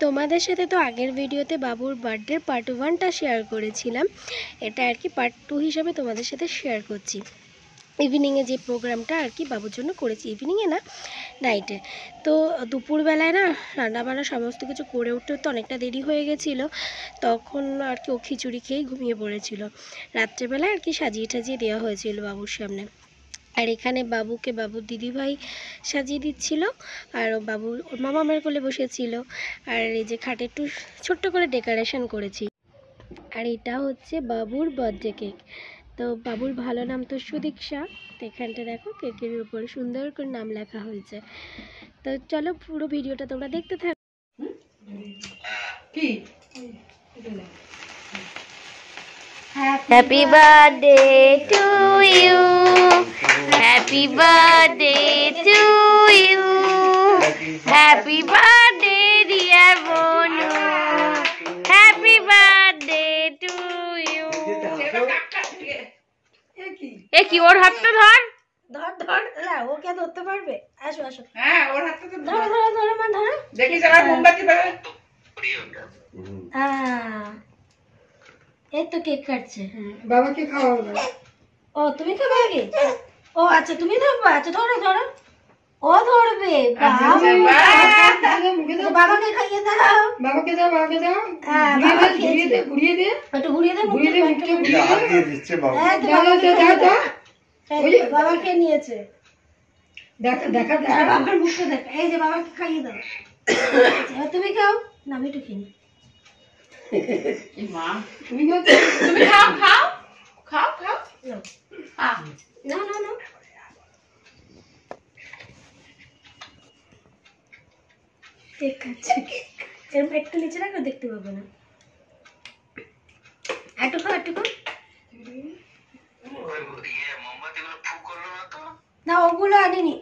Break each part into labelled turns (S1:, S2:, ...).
S1: তোমাদের সাথে তো আগের ভিডিওতে বাবুর বার্থডের পার্ট 1টা শেয়ার করেছিলাম। এটা আর কি পার্ট 2 হিসাবে তোমাদের সাথে শেয়ার করছি। ইভিনিংয়ে যে প্রোগ্রামটা আর কি বাবুর জন্য করেছি, ইভিনিংয়ে না নাইটে। তো দুপুরবেলায় না রান্নাবান্না সমস্ত কিছু করে উঠতে উঠতে অনেকটা দেরি হয়ে গেছিলো। তখন আর কি ও খিচুড়ি খেয়েই ঘুমিয়ে পড়েছিল। রাত্রেবেলায় আর কি সাজিয়ে টাজিয়ে দেওয়া হয়েছিল বাবুর সামনে। আর এখানে বাবুকে বাবুর দিদিভাই সাজিয়ে দিচ্ছিল, আর বাবু ওর মামা আমার কোলে বসেছিল। আর এই যে খাটে একটু ছোট্ট করে ডেকোরেশন করেছি। আর এটা হচ্ছে বাবুর বার্থডে কেক। তো বাবুর ভালো নাম তো সুদীক্ষা। তো এখানটা দেখো কেকের উপরে সুন্দর করে নাম লেখা হয়েছে। তো চলো পুরো ভিডিওটা তোমরা দেখতে থাকো। Happy birthday to you. Happy birthday to you. Happy birthday dear Bonu. Happy birthday to you. এ কি ওর হাতটা ধর ধর ধর না, ও কে ধরতে পারবে? আসো আসো।
S2: হ্যাঁ ওর হাতটা তো
S1: ধরো ধরো ধরো মা ধরো।
S2: দেখি যারা মোমবাতি পাবে।
S1: এই তো কেক কাটছে।
S2: বাবাকে খাওয়াবো।
S1: ও তুমি খাবে আগে? ও আচ্ছা তুমি ধরবে। আচ্ছা ধরো ধরো। ও ধরবে। বাবাকে খাইয়ে দাও।
S2: বাবাকে দাও বাবাকে দাও।
S1: হ্যাঁ
S2: ঘুরিয়ে দে ঘুরিয়ে দে
S1: একটু ঘুরিয়ে দে
S2: ঘুরিয়ে দে মুখে ঘুরিয়ে
S3: হাত দিয়ে দিচ্ছে বাবা।
S2: দাও দাও দাও।
S1: বাবা খেয়ে নিয়েছে।
S2: দেখা দেখা
S1: আর বাবার মুখটা দেখ। এই যে বাবাকে খাইয়ে দাও। এবার তুমি খাও না, আমি একটু খেয়ে নিই।
S2: মা তুমি খাও খাও খাও খাও
S1: না না না কেক খাচ্ছে। এরকম একটু নিচে রাখো, দেখতে পাবো না। একটু খাও একটু খাও। না ওগুলো আনিনি।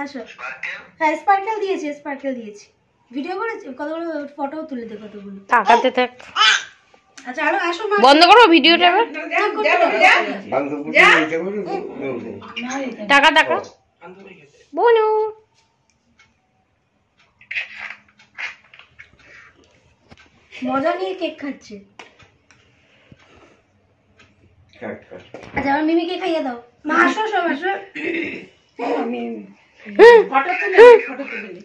S1: আসো। হ্যাঁ স্পার্কেল দিয়েছি, স্পার্কেল দিয়েছি। ভিডিও করেছি কতগুলো, ফটো তুলে দে কতগুলো।
S4: তাকাতে থাক।
S1: আচ্ছা আরো আসো মা।
S4: বন্ধ করো ভিডিওটা এবার। টাকা টাকা বনু
S1: মজা নিয়ে কেক খাচ্ছে। আচ্ছা আমার মিমিকে খাইয়ে দাও। মা আসো সব আসো।
S2: আমি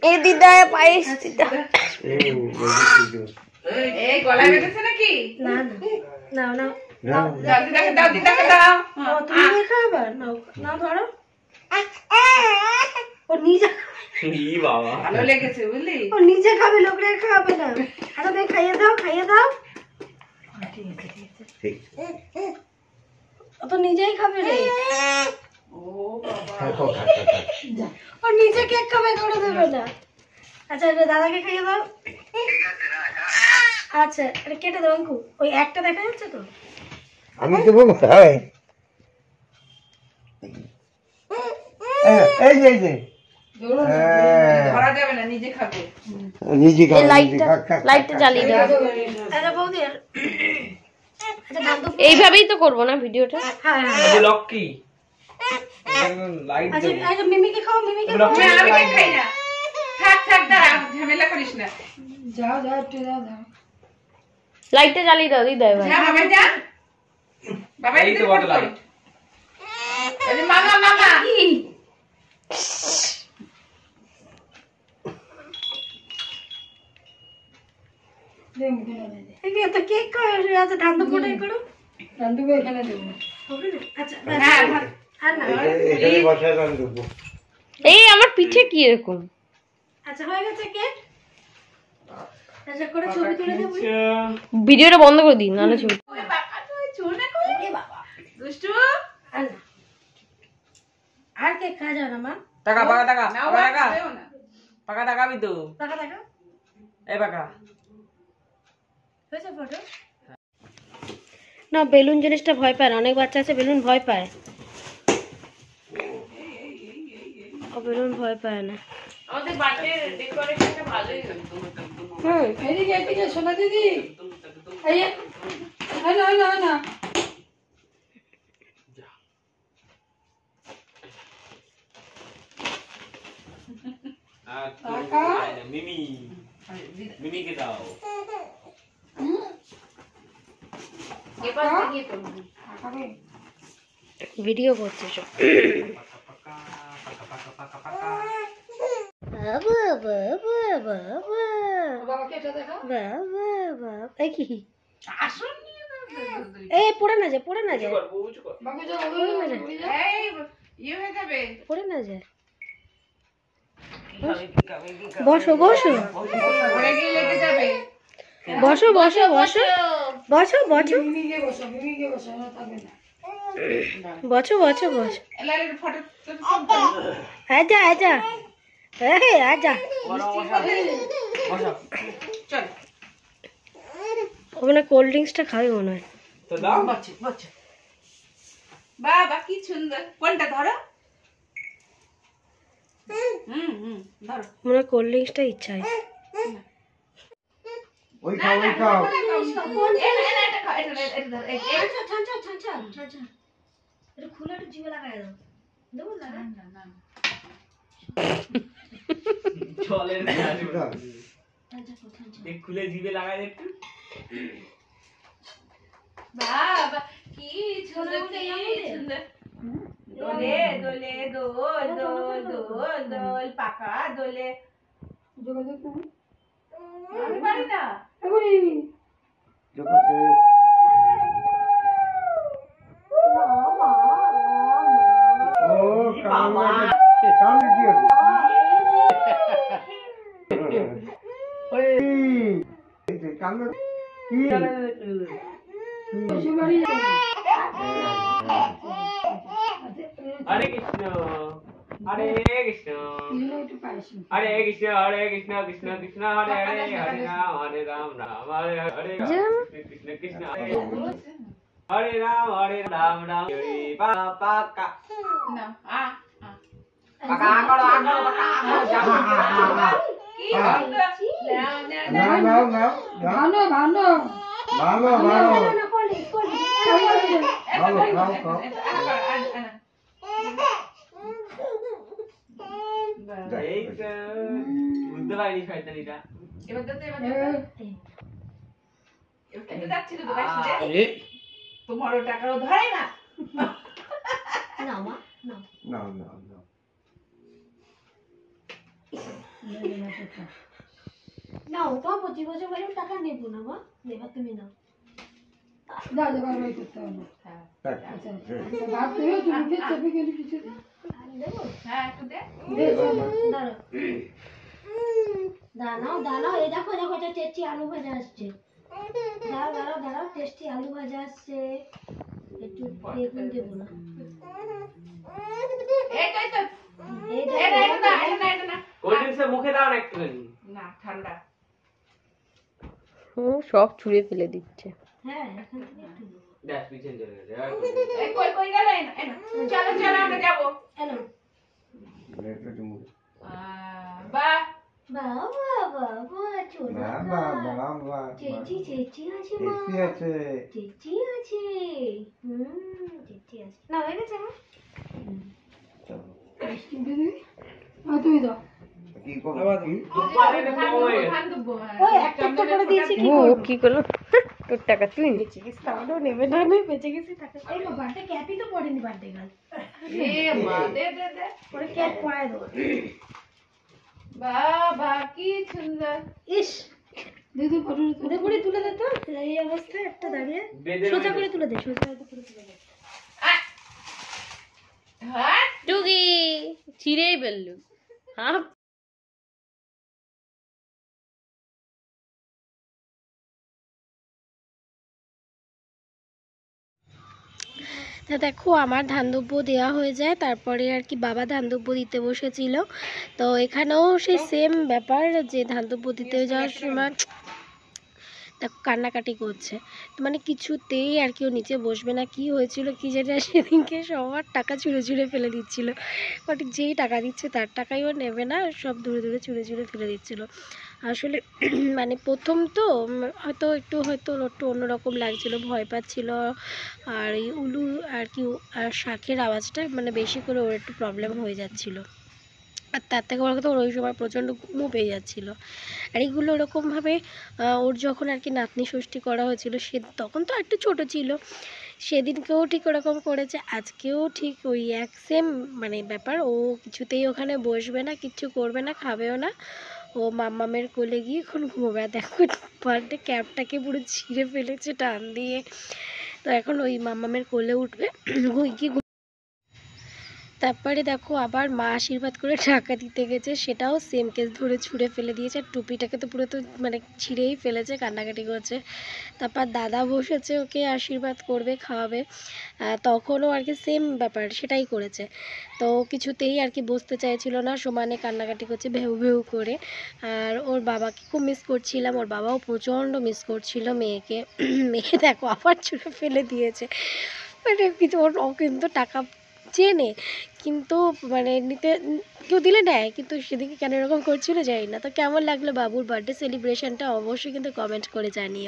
S4: এই দিদা পায়েস দিদা।
S2: এই গলায় বেঁধেছে নাকি?
S1: না না না না
S2: দাও দিদাকে দাও দিদাকে দাও।
S1: ও তুমি খাবে? নাও নাও ধরো। ও নিজে
S2: ভালো লেগেছে বুঝলি?
S1: ও নিজে খাবে, লোকরে খাবে না। আচ্ছা তুমি খাইয়ে দাও খাইয়ে দাও। ও তো নিজেই খাবে রে।
S2: ও বাবা
S1: ও নিজে কেক খাবে, করে দেবে না। আচ্ছা এটা দাদাকে খাইয়ে দাও। আচ্ছা এটা কেটে দাও অঙ্কু। ওই একটা দেখা যাচ্ছে তো?
S3: আমি তো বলবো হ্যাঁ এই যে এই যে
S2: ধরা যাবে না, নিজে খাবে।
S3: নিজে খাও
S4: লাইটটা জ্বালিয়ে দাও।
S1: আচ্ছা বৌদি আচ্ছা ধান তো
S4: এইভাবেই তো করবো না ভিডিওটা।
S1: হ্যাঁ হ্যাঁ
S5: লক্কি লাইট
S1: আচ্ছা আচ্ছা মিমিকে খাও মিমিকে খাও।
S2: আমি কেক খাই না। থাক থাক দাঁড়া, ঝামেলা করিস না।
S1: যাও যাও একটু যাও যাও।
S4: লাইটটা জ্বালিয়ে দাও দিদা এবার।
S2: যা বাবা যা। বাবা
S5: এই তো বড় লাইট।
S2: আরে মামা মামা
S1: এই তো কেক খাও। আচ্ছা ধান তো কোটাই করো।
S2: ধান দুটো এখানে দেবো।
S1: হবে না? আচ্ছা
S2: হ্যাঁ
S1: আর না।
S3: এখানে বসায় গান দেবো।
S4: এই আমার পিঠে কি এরকম?
S1: আচ্ছা হয়ে গেছে কেক। আচ্ছা করে ছবি তুলে দেব।
S4: ভিডিওটা বন্ধ করে দিন নাহলে ছবি।
S2: ওরে বাবা তুই চুল না কর।
S1: এ বাবা
S2: দুষ্টু
S1: আর না। আর কেক খাওয়া যাবে না মা।
S5: টাকা পাকা টাকা
S2: না
S5: পাকা টাকা
S2: খাবেও না।
S5: পাকা টাকা বি তো
S1: টাকা টাকা
S5: এই পাকা
S1: হয়েছে ফটো। না বেলুন জিনিসটা ভয় পায় না, অনেক বাচ্চা আছে বেলুন ভয় পায়। ও বেলুন ভয় পায় না।
S2: আমাদের বার্থডে ডেকোরেশনটা ভালোই হয়েছে।
S1: এদিকে সোনা দিদি। এই না
S5: মিমি মিমিকে দাও
S1: ভিডিও করছে সব। বাবা বাবা বাবা
S2: বাবাকে এটা দেখা
S1: বাবা বাবা কি
S2: আসুন নিয়ে
S1: এই পড়ে না যায়, পড়ে না যায়,
S2: বাবু যাও এই ইয়ে হয়ে যাবে
S1: পড়ে না যায়। বসো বসো
S2: পড়ে গিয়ে লেগে যাবে
S1: বসো বসো বসো বসো বসো
S2: মিমিকে বসো না থাকবে না
S1: বসো বসো বসো।
S2: এলারের ফটো
S1: আজা আজা এই আজা
S2: চল
S1: ওখানে কোল্ড ড্রিঙ্কসটা খাবে মনে হয়।
S5: তো দাও
S2: বাবা কি সুন্দর কোনটা ধরো ধরো
S1: মনে হয় কোল্ড ড্রিঙ্কসটা ইচ্ছা হয়।
S3: ওই খাও ওই খাও
S5: চলের দেখ খুলে জিভে লাগাই দে একটু
S2: বাবা কি সুন্দর কি সুন্দর দোলে দোলে দোল দোল দোল দোল পাকা দোলে আমি পারি না
S3: জগতে ও কাম কি আছে এই যে কাম কি
S5: হরে কৃষ্ণ হরে কৃষ্ণ হরে কৃষ্ণ হরে কৃষ্ণ কৃষ্ণ কৃষ্ণ হরে হরে হরে রাম রাম হরে হরে কৃষ্ণ কৃষ্ণ হরে রাম রাম হরে পাকা
S2: না
S5: পাকা করো
S2: কি সুন্দর
S3: নাও নাও নাও ভালো ভালো ভালো ভালো খাও খাও
S5: এই তো বুঝতে পারিনি শয়তানিটা
S2: এবার যাচ্ছিল তো বাসিতে তোমারও টাকাও ধরে না
S3: নাও নাও নাও
S1: নাও তো 25 বছর বয়সে টাকা নেবো না মা, নেবা তুমি নাও।
S2: হ্যাঁ একটু দে
S1: দাঁড়াও দাঁড়াও, এই দেখো দেখো এটা টেস্টি আলু ভাজা আসছে। দাঁড়াও দাঁড়াও দাঁড়াও, টেস্টি আলু ভাজা আসছে। একটু বেগুন দেবো না,
S2: এই তো
S1: এই
S2: এটা
S1: দেখো
S2: এটা না
S5: কোল্ড ড্রিঙ্কস মুখে দাও না একটুখানি
S2: না ঠান্ডা
S4: সব ছুঁড়ে ফেলে দিচ্ছে।
S1: হ্যাঁ এখান থেকে একটু দেবো।
S5: ড্যাশ পিছন চলে গেছে
S2: এই কই গেল এনা চলো চলো আমরা যাবো
S1: এনো
S2: বাহ
S1: বাবা বাবা চলো
S3: বাবা বাবা
S1: চেচি চেচি আছে মা,
S3: এসি আছে
S1: চেচি আছে, চেচি আছে। না হয়ে গেছে মা,
S3: কি করব কি
S2: ধান দেবো
S1: ওই একটা একটা করে দিয়েছি কি
S4: ও
S1: করব?
S4: কি করলো তোর টাকা তুই
S1: বেঁচে গেছে, তাহলেও নেবে না, আমি বেঁচে গেছি টাকা। এই মা বার্থডে ক্যাপই তো পড়েনি বার্থডে গাল,
S2: এ মা দে
S1: পরে ক্যাপ পরায় দেবো।
S2: বাবা কি সুন্দর
S1: ইস দিদি ফটো করে তুলে দে তো, এই অবস্থায় একটা দাঁড়িয়ে সোজা করে তুলে দে, সোজা করে তুলে দে।
S2: হ্যাঁ
S4: টুকি ছিঁড়েই ফেললু। হ্যাঁ
S1: তা দেখো আমার ধানদব্য দেওয়া হয়ে যায়, তারপরে আর কি বাবা ধানদব্য দিতে বসেছিল। তো এখানেও সেই সেম ব্যাপার, যে ধানদব্য দিতে যাওয়ার সময় দেখো কান্নাকাটি করছে, তো মানে কিছুতেই আর কেউ নিচে বসবে না। কি হয়েছিল কি জানি, সেদিনকে সবার টাকা ছুঁড়ে ছুঁড়ে ফেলে দিচ্ছিল, বাট যেই টাকা দিচ্ছে তার টাকাইও নেবে না, সব দূরে দূরে ছুঁড়ে ছুঁড়ে ফেলে দিচ্ছিল। আসলে মানে প্রথম তো হয়তো একটু অন্যরকম লাগছিল, ভয় পাচ্ছিল, আর এই উলু আর কি আর শাঁখের আওয়াজটা মানে বেশি করে ওর একটু প্রবলেম হয়ে যাচ্ছিল। আর তার থেকে বড় কথা ওর ওই সময় প্রচণ্ড ঘুমও পেয়ে যাচ্ছিলো। আর এইগুলো ওরকমভাবে ওর যখন আর কি নাতনি ষষ্ঠী করা হয়েছিল সে তখন তো একটু ছোট ছিল, সেদিনকেও ঠিক ওরকম করেছে, আজকেও ঠিক ওই এক সেম মানে ব্যাপার। ও কিছুতেই ওখানে বসবে না, কিচ্ছু করবে না, খাবেও না, ও মাম্মামের কোলে গিয়ে এখন ঘুমোবে। আর দেখো বার্থডে ক্যাপটাকে পুরো ছিঁড়ে ফেলেছে টান দিয়ে। তো এখন ওই মাম্মামের কোলে উঠবে গিয়ে। তারপরে দেখো আবার মা আশীর্বাদ করে টাকা দিতে গেছে, সেটাও সেম কেস ধরে ছুঁড়ে ফেলে দিয়েছে। আর টুপিটাকে তো পুরো তো মানে ছিঁড়েই ফেলেছে, কান্নাকাটি করছে। তারপর দাদা বসেছে ওকে আশীর্বাদ করবে, খাওয়াবে, তখনও আর কি সেম ব্যাপার সেটাই করেছে। তো কিছুতেই আর কি বসতে চাইছিল না, সমানে কান্নাকাটি করছে ভেউ ভেউ করে। আর ওর বাবাকে খুব মিস করছিলাম, ওর বাবাও প্রচণ্ড মিস করছিল মেয়েকে। মেয়ে দেখো আবার ছুঁড়ে ফেলে দিয়েছে। মানে কিছু ও কিন্তু টাকা চেনে, কিন্তু মানে নিতে কেউ দিলে নেয়, কিন্তু সেদিকে কেন এরকম করছিল জানি না। তো কেমন লাগলো বাবুর বার্থডে সেলিব্রেশনটা অবশ্যই কিন্তু কমেন্ট করে জানিও।